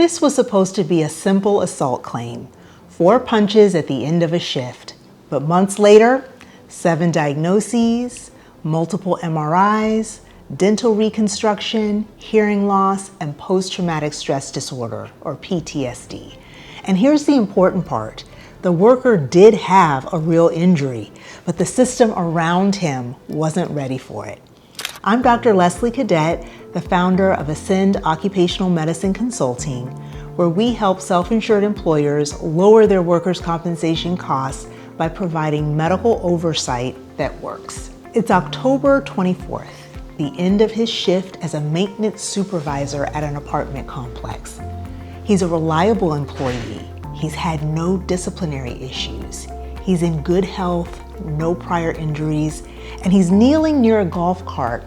This was supposed to be a simple assault claim, 4 punches at the end of a shift. But months later, 7 diagnoses, multiple MRIs, dental reconstruction, hearing loss, and post-traumatic stress disorder, or PTSD. And here's the important part. The worker did have a real injury, but the system around him wasn't ready for it. I'm Dr. Leslie Cadet, the founder of Ascend Occupational Medicine Consulting, where we help self-insured employers lower their workers' compensation costs by providing medical oversight that works. It's October 24th, the end of his shift as a maintenance supervisor at an apartment complex. He's a reliable employee. He's had no disciplinary issues. He's in good health, no prior injuries, and he's kneeling near a golf cart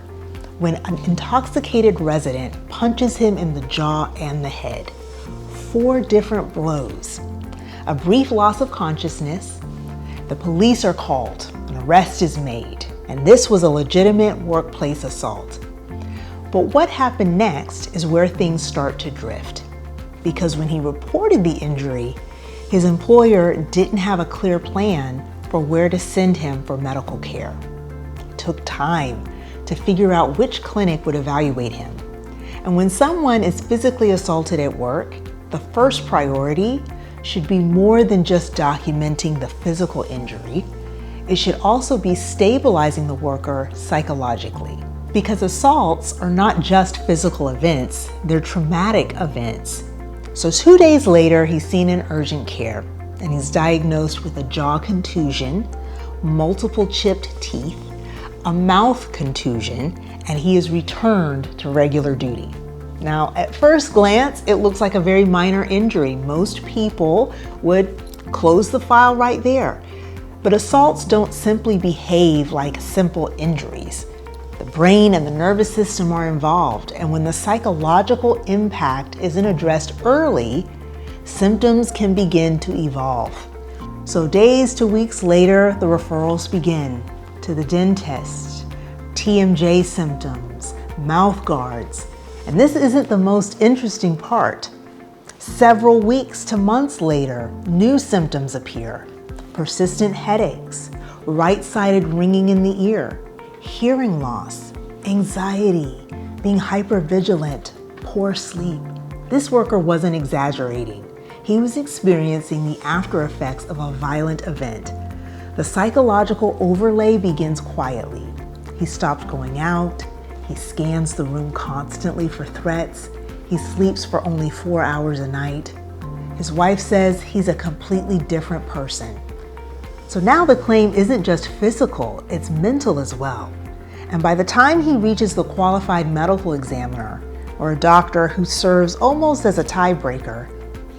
when an intoxicated resident punches him in the jaw and the head. 4 different blows. A brief loss of consciousness. The police are called. An arrest is made. And this was a legitimate workplace assault. But what happened next is where things start to drift. Because when he reported the injury, his employer didn't have a clear plan for where to send him for medical care. It took time to figure out which clinic would evaluate him. And when someone is physically assaulted at work, the first priority should be more than just documenting the physical injury. It should also be stabilizing the worker psychologically. Because assaults are not just physical events, they're traumatic events. So 2 days later, he's seen in urgent care and he's diagnosed with a jaw contusion, multiple chipped teeth, a mouth contusion, and he is returned to regular duty. Now, at first glance, it looks like a very minor injury. Most people would close the file right there. But assaults don't simply behave like simple injuries. The brain and the nervous system are involved, and when the psychological impact isn't addressed early, symptoms can begin to evolve. So days to weeks later, the referrals begin to the dentist, TMJ symptoms, mouth guards, and this isn't the most interesting part. Several weeks to months later, new symptoms appear. Persistent headaches, right-sided ringing in the ear, hearing loss, anxiety, being hypervigilant, poor sleep. This worker wasn't exaggerating. He was experiencing the after effects of a violent event. The psychological overlay begins quietly. He stopped going out. He scans the room constantly for threats. He sleeps for only 4 hours a night. His wife says he's a completely different person. So now the claim isn't just physical, it's mental as well. And by the time he reaches the qualified medical examiner, or a doctor who serves almost as a tiebreaker,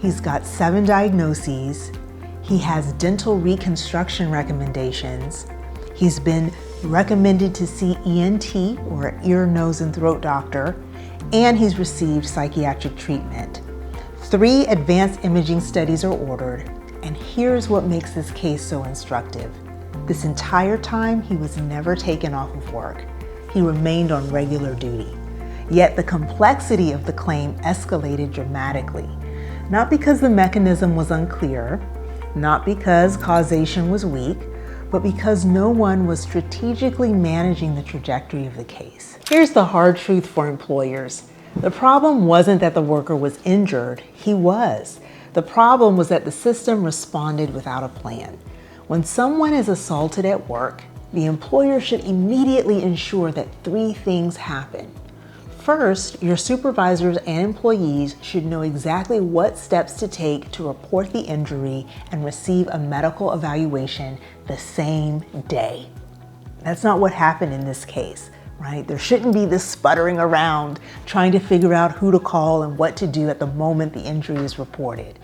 he's got 7 diagnoses, he has dental reconstruction recommendations, he's been recommended to see ENT, or ear, nose, and throat doctor, and he's received psychiatric treatment. 3 advanced imaging studies are ordered. And here's what makes this case so instructive. This entire time, he was never taken off of work. He remained on regular duty. Yet the complexity of the claim escalated dramatically. Not because the mechanism was unclear, not because causation was weak, but because no one was strategically managing the trajectory of the case. Here's the hard truth for employers. The problem wasn't that the worker was injured, he was. The problem was that the system responded without a plan. When someone is assaulted at work, the employer should immediately ensure that 3 things happen. First, your supervisors and employees should know exactly what steps to take to report the injury and receive a medical evaluation the same day. That's not what happened in this case, right? There shouldn't be this sputtering around trying to figure out who to call and what to do at the moment the injury is reported.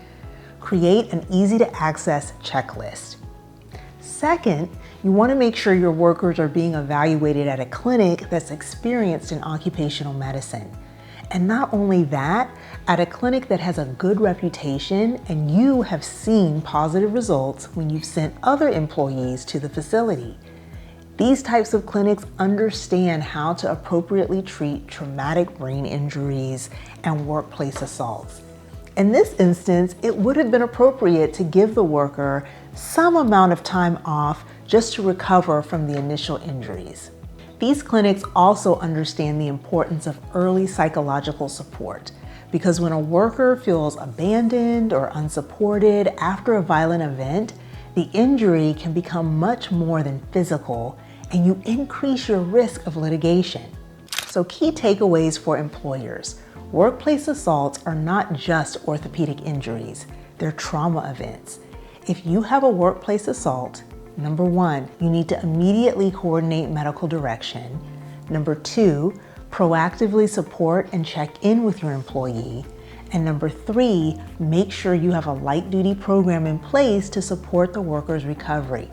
Create an easy to access checklist. Second, you want to make sure your workers are being evaluated at a clinic that's experienced in occupational medicine. And not only that, at a clinic that has a good reputation and you have seen positive results when you've sent other employees to the facility. These types of clinics understand how to appropriately treat traumatic brain injuries and workplace assaults. In this instance, it would have been appropriate to give the worker some amount of time off just to recover from the initial injuries. These clinics also understand the importance of early psychological support, because when a worker feels abandoned or unsupported after a violent event, the injury can become much more than physical, and you increase your risk of litigation. So key takeaways for employers. Workplace assaults are not just orthopedic injuries, they're trauma events. If you have a workplace assault, number 1, you need to immediately coordinate medical direction. Number 2, proactively support and check in with your employee. And number 3, make sure you have a light duty program in place to support the worker's recovery.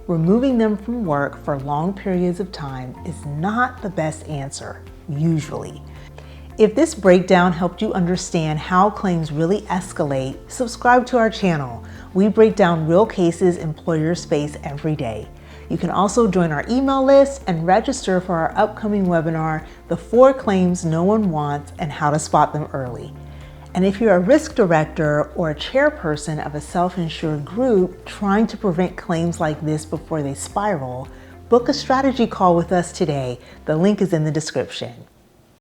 Removing them from work for long periods of time is not the best answer, usually. If this breakdown helped you understand how claims really escalate, subscribe to our channel. We break down real cases employers face every day. You can also join our email list and register for our upcoming webinar, The 4 Claims No One Wants and How to Spot Them Early. And if you're a risk director or a chairperson of a self-insured group trying to prevent claims like this before they spiral, book a strategy call with us today. The link is in the description.